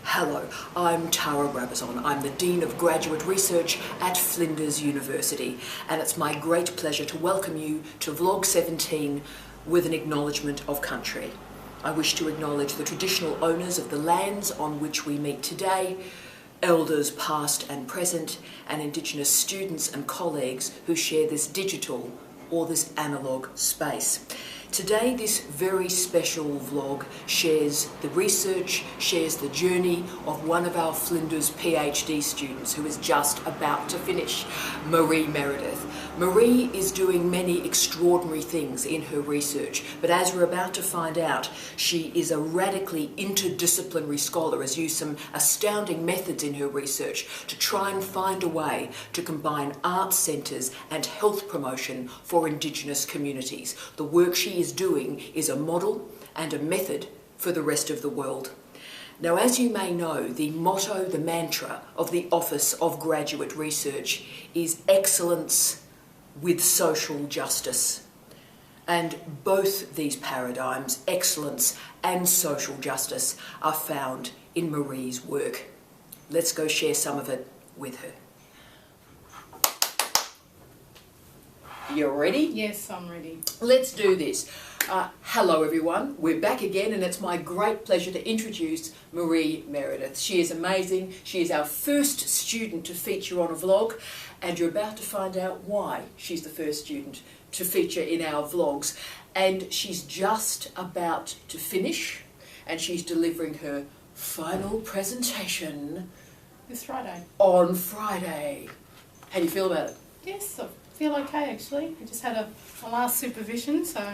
Hello, I'm Tara Brabazon. I'm the Dean of Graduate Research at Flinders University, and it's my great pleasure to welcome you to Vlog 17 with an acknowledgement of country. I wish to acknowledge the traditional owners of the lands on which we meet today, elders past and present, and Indigenous students and colleagues who share this digital or this analogue space. Today, this very special vlog shares the research, shares the journey of one of our Flinders PhD students who is just about to finish, Maree Meredith. Maree is doing many extraordinary things in her research, but as we're about to find out, she is a radically interdisciplinary scholar, has used some astounding methods in her research to try and find a way to combine arts centres and health promotion for Indigenous communities. The work she is doing is a model and a method for the rest of the world. Now, as you may know, the motto, the mantra of the Office of Graduate Research is excellence with social justice. And both these paradigms, excellence and social justice, are found in Maree's work. Let's go share some of it with her. You ready? Yes, I'm ready. Let's do this. Hello everyone, we're back again, and it's my great pleasure to introduce Maree Meredith. She is amazing. She is our first student to feature on a vlog, and you're about to find out why she's the first student to feature in our vlogs. And she's just about to finish, and she's delivering her final presentation This Friday. on Friday. How do you feel about it? Yes, I feel okay actually. I just had my last supervision, so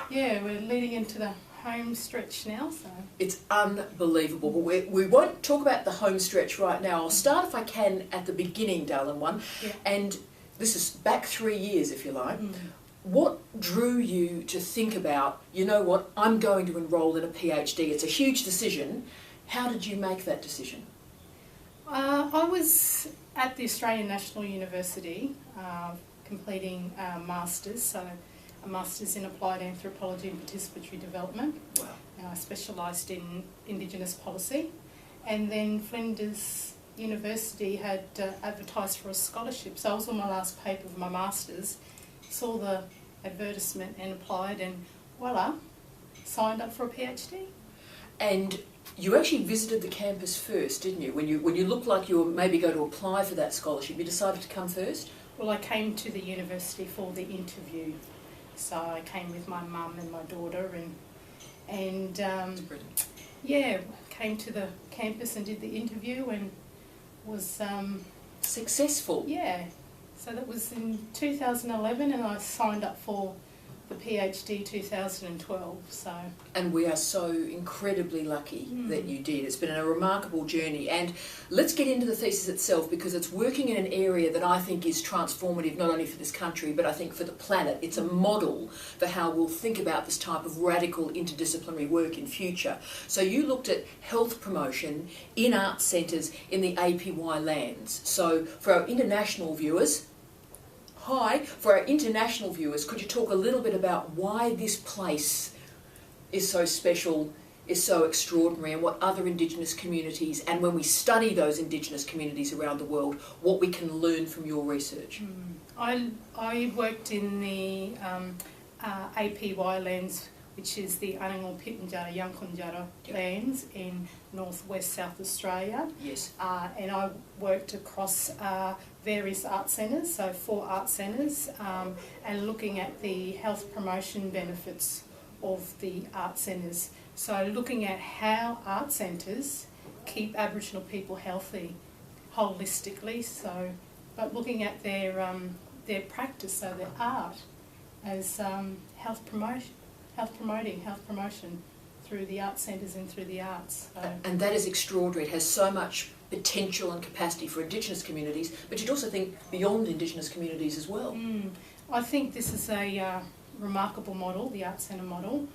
yeah, we're leading into the home stretch now. So It's unbelievable, but we won't talk about the home stretch right now. I'll start, if I can, at the beginning, darling one. Yeah. And this is back 3 years, if you like. What drew you to think about, you know what, I'm going to enrol in a PhD? It's a huge decision. How did you make that decision? I was at the Australian National University completing a Masters, so a Masters in Applied Anthropology and Participatory Development. Wow. And I specialised in Indigenous policy. And then Flinders University had advertised for a scholarship, so I was on my last paper of my Masters, saw the advertisement and applied, and voila, signed up for a PhD. And you actually visited the campus first, didn't you? When you looked like you were maybe going to apply for that scholarship, you decided to come first? Well, I came to the university for the interview. So I came with my mum and my daughter, and yeah, came to the campus and did the interview and was Successful? Yeah. So that was in 2011, and I signed up for the PhD 2012. So. And we are so incredibly lucky that you did. It's been a remarkable journey. And let's get into the thesis itself, because it's working in an area that I think is transformative, not only for this country, but I think for the planet. It's a model for how we'll think about this type of radical interdisciplinary work in future. So you looked at health promotion in arts centres in the APY lands. So for our international viewers, for our international viewers, could you talk a little bit about why this place is so special, is so extraordinary, and what other Indigenous communities, and when we study those Indigenous communities around the world, what we can learn from your research? I worked in the APY lands, which is the Anangu, Pitjantjatjara, Yankunytjatjara lands in northwest South Australia. Yes. And I worked across various art centres, so 4 art centres, and looking at the health promotion benefits of the art centres. So looking at how art centres keep Aboriginal people healthy holistically, so but looking at their practice, so their art as health promotion through the art centres and through the arts. So. And that is extraordinary. It has so much potential and capacity for Indigenous communities, but you'd also think beyond Indigenous communities as well. I think this is a remarkable model, the art centre model.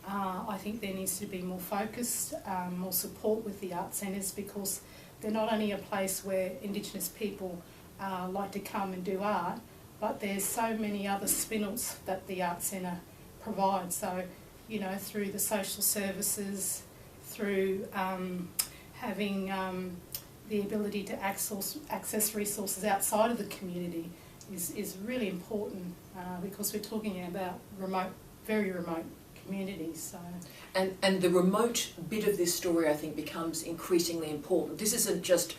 I think there needs to be more focus, more support with the art centres, because they're not only a place where Indigenous people like to come and do art, but there's so many other spin-offs that the art centre provides. So, you know, through the social services, through having the ability to access resources outside of the community is really important because we're talking about very remote communities. So. And the remote bit of this story, I think, becomes increasingly important. This isn't just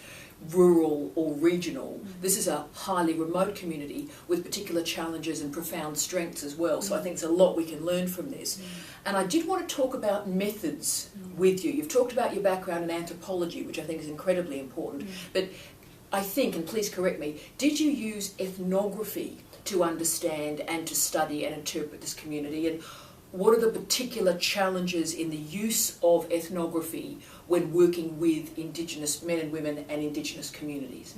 rural or regional. This is a highly remote community with particular challenges and profound strengths as well. So I think there's a lot we can learn from this. And I did want to talk about methods with you. You've talked about your background in anthropology, which I think is incredibly important. But I think, and please correct me, did you use ethnography to understand and to study and interpret this community? And what are the particular challenges in the use of ethnography when working with Indigenous men and women and Indigenous communities?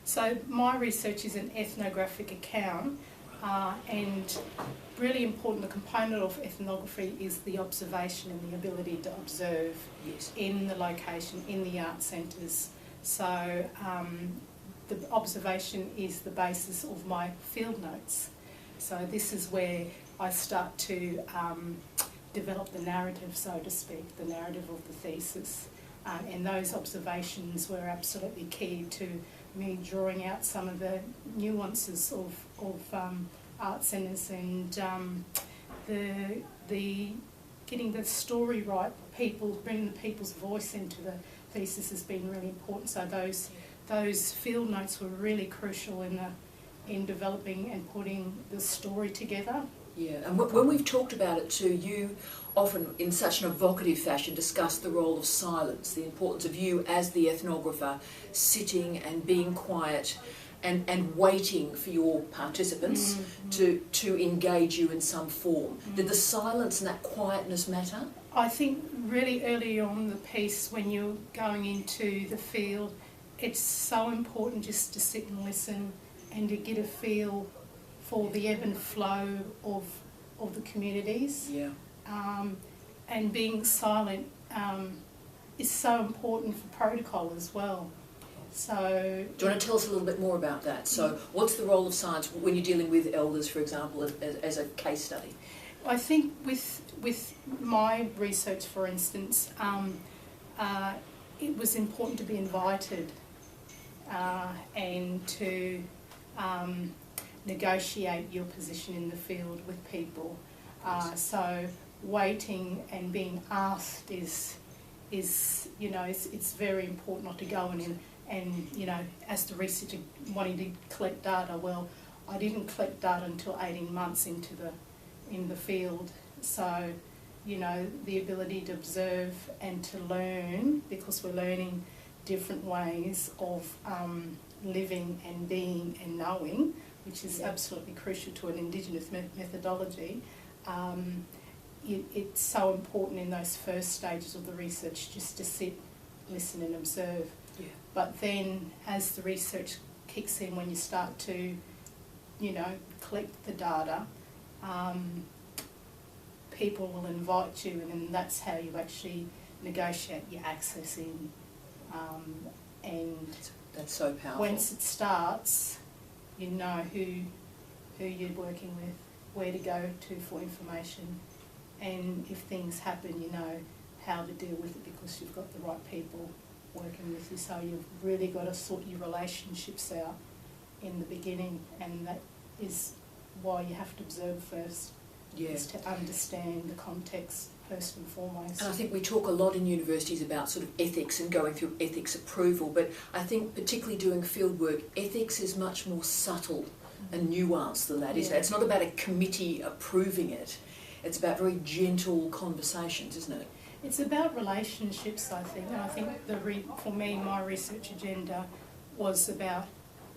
So my research is an ethnographic account, and really important, the component of ethnography is the observation and the ability to observe in the location, in the art centres. So the observation is the basis of my field notes. So this is where I start to develop the narrative, so to speak, the narrative of the thesis. And those observations were absolutely key to me drawing out some of the nuances of art centres and the getting the story right, bringing the people's voice into the thesis has been really important. So those field notes were really crucial in developing and putting the story together. Yeah, and when we've talked about it too, you often, in such an evocative fashion, discuss the role of silence, the importance of you as the ethnographer sitting and being quiet and waiting for your participants to engage you in some form. Did the silence and that quietness matter? I think really early on in the piece, when you're going into the field, it's so important just to sit and listen and to get a feel for the ebb and flow of the communities. Yeah. And being silent is so important for protocol as well. So, do you want to tell us a little bit more about that? So what's the role of silence when you're dealing with elders, for example, as a case study? I think with my research, for instance, it was important to be invited and to negotiate your position in the field with people. So waiting and being asked is it's very important, not to go in and as the researcher wanting to collect data. Well, I didn't collect data until 18 months in the field. So the ability to observe and to learn, because we're learning different ways of living and being and knowing, which is absolutely crucial to an Indigenous methodology. It's so important in those first stages of the research just to sit, listen and observe. Yeah. But then as the research kicks in, when you start to, collect the data, people will invite you, and then that's how you actually negotiate your access in. And that's so powerful. Once it starts, you know who you're working with, where to go to for information, and if things happen, you know how to deal with it because you've got the right people working with you. So you've really got to sort your relationships out in the beginning, and that is why you have to observe first, is to understand the context first and foremost. And I think we talk a lot in universities about sort of ethics and going through ethics approval, but I think particularly doing field work, ethics is much more subtle and nuanced than that, isn't it? It's not about a committee approving it. It's about very gentle conversations, isn't it? It's about relationships, I think. And I think for me, my research agenda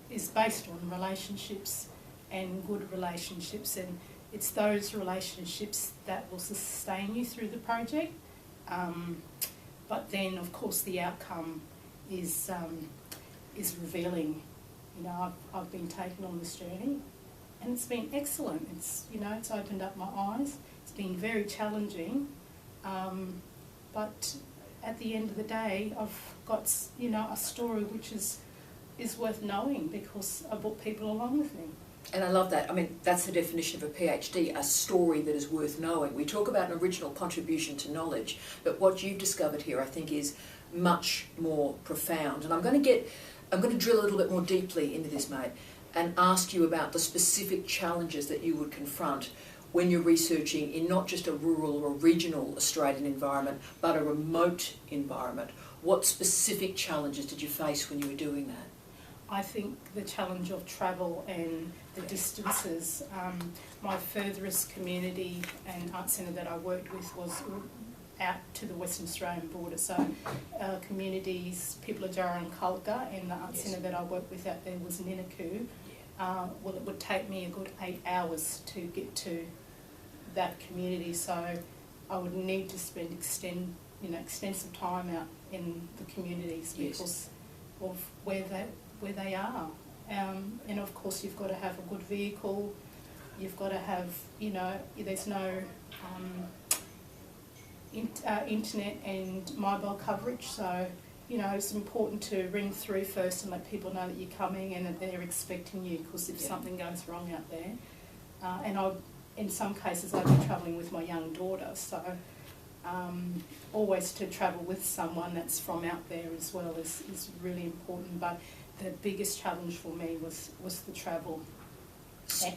is based on relationships and good relationships, and it's those relationships that will sustain you through the project. But then, of course, the outcome is revealing. I've been taken on this journey, and it's been excellent. It's opened up my eyes. It's been very challenging, but at the end of the day, I've got a story which is worth knowing because I brought people along with me. And I love that. I mean, that's the definition of a PhD, a story that is worth knowing. We talk about an original contribution to knowledge, but what you've discovered here, I think, is much more profound. And I'm going to drill a little bit more deeply into this, mate, and ask you about the specific challenges that you would confront when you're researching in not just a rural or regional Australian environment, but a remote environment. What specific challenges did you face when you were doing that? I think the challenge of travel and the distances. My furthest community and art centre that I worked with was out to the Western Australian border. So communities, Pitjantjatjara and Kulka, and the art centre that I worked with out there was Anangu. Well, it would take me a good 8 hours to get to that community, so I would need to spend extensive time out in the communities because of where they are. And of course you've got to have a good vehicle, you've got to have, there's no internet and mobile coverage, so it's important to ring through first and let people know that you're coming and that they're expecting you, because if something goes wrong out there, and in some cases I've been travelling with my young daughter, so always to travel with someone that's from out there as well is really important. But the biggest challenge for me was the travel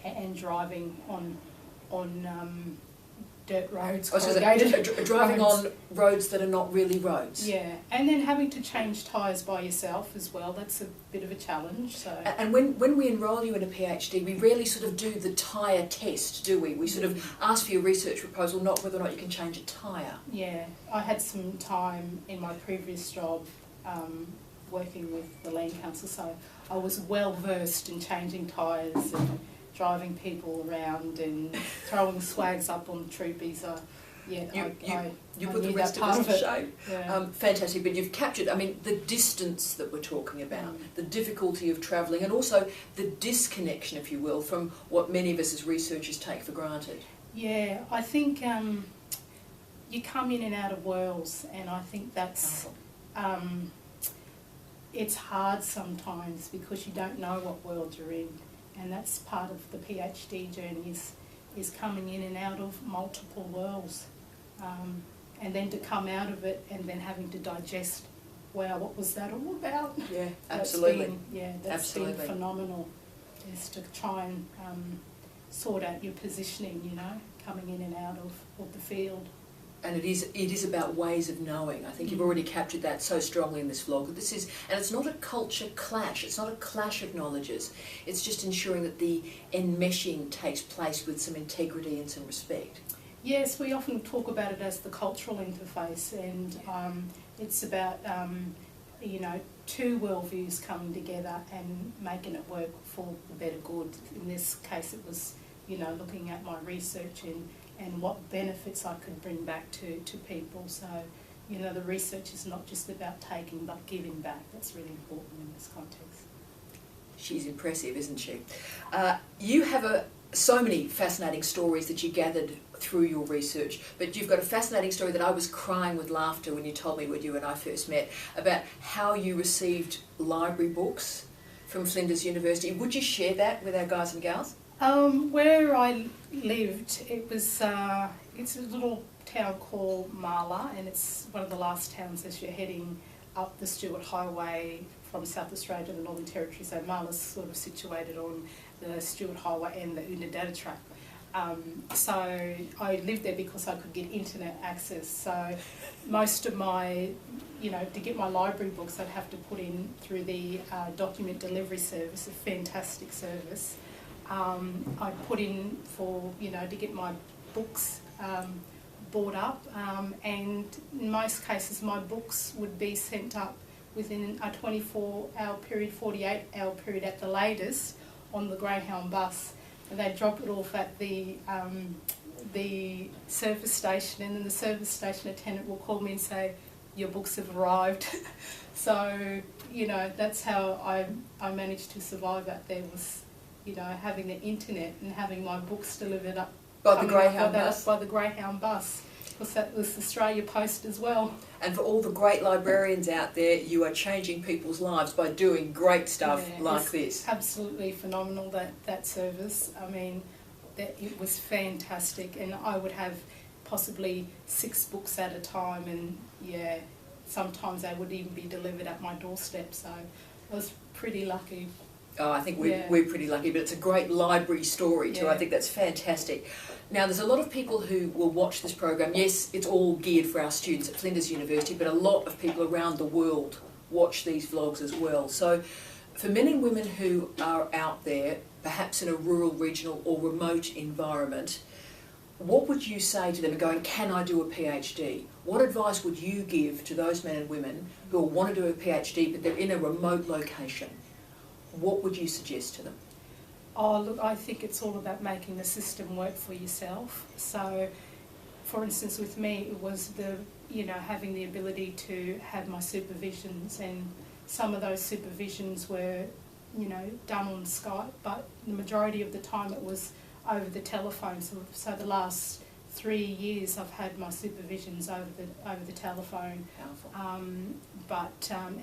and driving on dirt roads, driving on roads that are not really roads. Yeah, and then having to change tyres by yourself as well. That's a bit of a challenge. So. And when we enrol you in a PhD, we rarely sort of do the tyre test, do we? We sort of ask for your research proposal, not whether or not you can change a tyre. Yeah, I had some time in my previous job working with the Land Council, so I was well versed in changing tyres and driving people around and throwing swags up on the troopies. You put the rest of us to shame. Yeah. Fantastic, but you've captured, the distance that we're talking about, the difficulty of travelling, and also the disconnection, if you will, from what many of us as researchers take for granted. Yeah, I think you come in and out of worlds, and I think that's it's hard sometimes because you don't know what world you're in. And that's part of the PhD journey is coming in and out of multiple worlds, and then to come out of it and then having to digest, wow, what was that all about? Yeah, absolutely. That's been phenomenal, is to try and sort out your positioning, coming in and out of the field. And it is about ways of knowing. I think you've already captured that so strongly in this vlog. And it's not a culture clash, it's not a clash of knowledges. It's just ensuring that the enmeshing takes place with some integrity and some respect. Yes, we often talk about it as the cultural interface, and it's about two worldviews coming together and making it work for the better good. In this case, it was looking at my research and what benefits I could bring back to people. So, the research is not just about taking, but giving back. That's really important in this context. She's impressive, isn't she? You have so many fascinating stories that you gathered through your research, but you've got a fascinating story that I was crying with laughter when you told me when you and I first met, about how you received library books from Flinders University. Would you share that with our guys and gals? Where I lived, it's a little town called Marla, and it's one of the last towns as you're heading up the Stuart Highway from South Australia to the Northern Territory. So Marla's sort of situated on the Stuart Highway and the Yankunytjatjara. So I lived there because I could get internet access. So most of my, to get my library books, I'd have to put in through the document delivery service, a fantastic service. I put in for, to get my books bought up, and in most cases my books would be sent up within a 24-hour period, 48-hour period at the latest, on the Greyhound bus, and they'd drop it off at the service station, and then the service station attendant will call me and say, your books have arrived. So, that's how I managed to survive out there, was having the internet and having my books delivered up by the Greyhound bus. By the Greyhound bus, because that was Australia Post as well. And for all the great librarians out there, you are changing people's lives by doing great stuff like this. Absolutely phenomenal, that service. It was fantastic, and I would have possibly 6 books at a time, and sometimes they would even be delivered at my doorstep, so I was pretty lucky. Oh, I think we're pretty lucky, but it's a great library story too. Yeah. I think that's fantastic. Now, there's a lot of people who will watch this program. Yes, it's all geared for our students at Flinders University, but a lot of people around the world watch these vlogs as well. So for men and women who are out there, perhaps in a rural, regional or remote environment, what would you say to them going, can I do a PhD? What advice would you give to those men and women who want to do a PhD but they're in a remote location? What would you suggest to them? Oh, look, I think it's all about making the system work for yourself. So, for instance, with me, it was having the ability to have my supervisions, and some of those supervisions were, done on Skype, but the majority of the time it was over the telephone. So the last 3 years I've had my supervisions over the telephone. Powerful.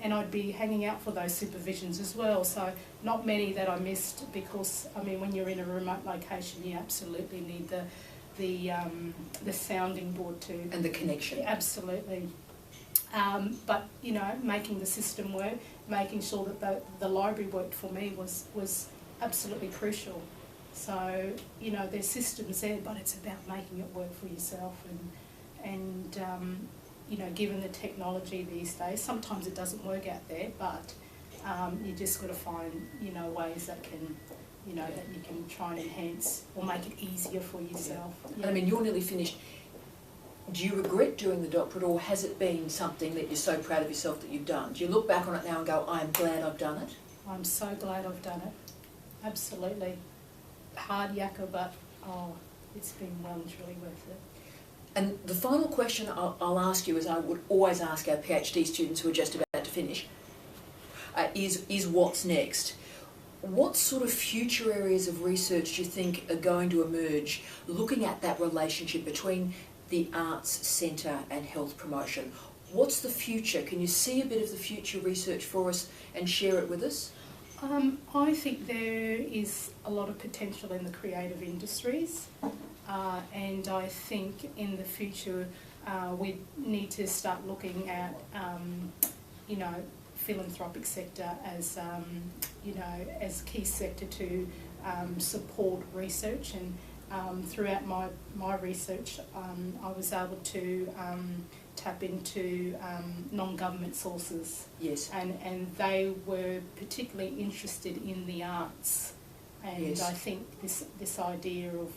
And I'd be hanging out for those supervisions as well, so not many that I missed, because when you're in a remote location you absolutely need the sounding board too. And the connection. Yeah, absolutely. But making the system work, making sure that the library worked for me was absolutely crucial. So there's systems there, but it's about making it work for yourself, and given the technology these days, sometimes it doesn't work out there, but you just got to find ways that can that you can try and enhance or make it easier for yourself. Yeah. And you're nearly finished. Do you regret doing the doctorate, or has it been something that you're so proud of yourself that you've done? Do you look back on it now and go, I'm glad I've done it? I'm so glad I've done it. Absolutely. Hard yakka, but it's been well and truly worth it. And the final question I'll ask you, as I would always ask our PhD students who are just about to finish, is what's next? What sort of future areas of research do you think are going to emerge, looking at that relationship between the arts centre and health promotion? What's the future? Can you see a bit of the future research for us and share it with us? I think there is a lot of potential in the creative industries, and I think in the future we need to start looking at philanthropic sector as as key sector to support research. And throughout my research I was able to tap into non-government sources. Yes. And they were particularly interested in the arts, and yes. I think this idea of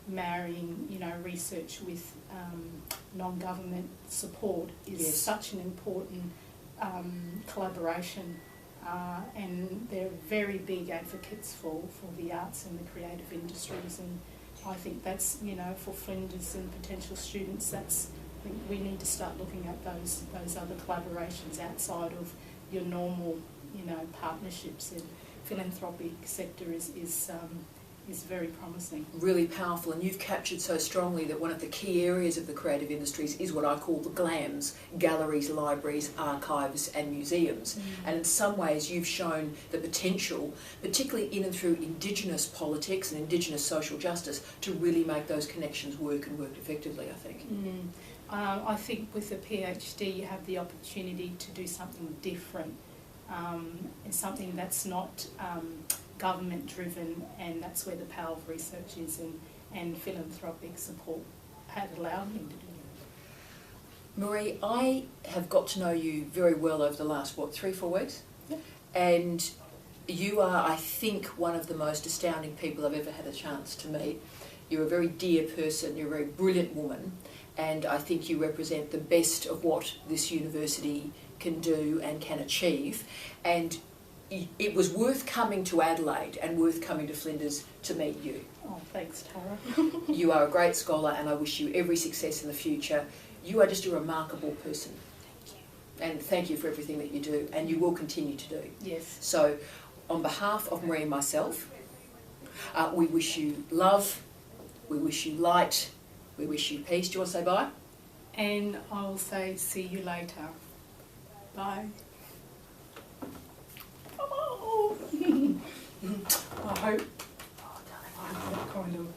marrying research with non-government support is yes. such an important collaboration, and they're very big advocates for the arts and the creative industries, and I think that's for Flinders and potential students, I think we need to start looking at those other collaborations outside of your normal partnerships. And philanthropic sector is very promising. Really powerful, and you've captured so strongly that one of the key areas of the creative industries is what I call the GLAMs: galleries, libraries, archives and museums. And in some ways you've shown the potential, particularly in and through Indigenous politics and Indigenous social justice, to really make those connections work and work effectively, I think. I think with a PhD you have the opportunity to do something different, and something that's not government driven, and that's where the power of research is, and philanthropic support had allowed me to do it. Maree, I have got to know you very well over the last, 3-4 weeks? Yep. And you are, I think, one of the most astounding people I've ever had a chance to meet. You're a very dear person, you're a very brilliant woman, and I think you represent the best of what this university can do and can achieve. And it was worth coming to Adelaide and worth coming to Flinders to meet you. Oh, thanks, Tara. You are a great scholar, and I wish you every success in the future. You are just a remarkable person. Thank you. And thank you for everything that you do, and you will continue to do. Yes. So, on behalf of Maree and myself, we wish you love, we wish you light, we wish you peace. Do you want to say bye? And I will say see you later. Bye. Oh. I hope that kind of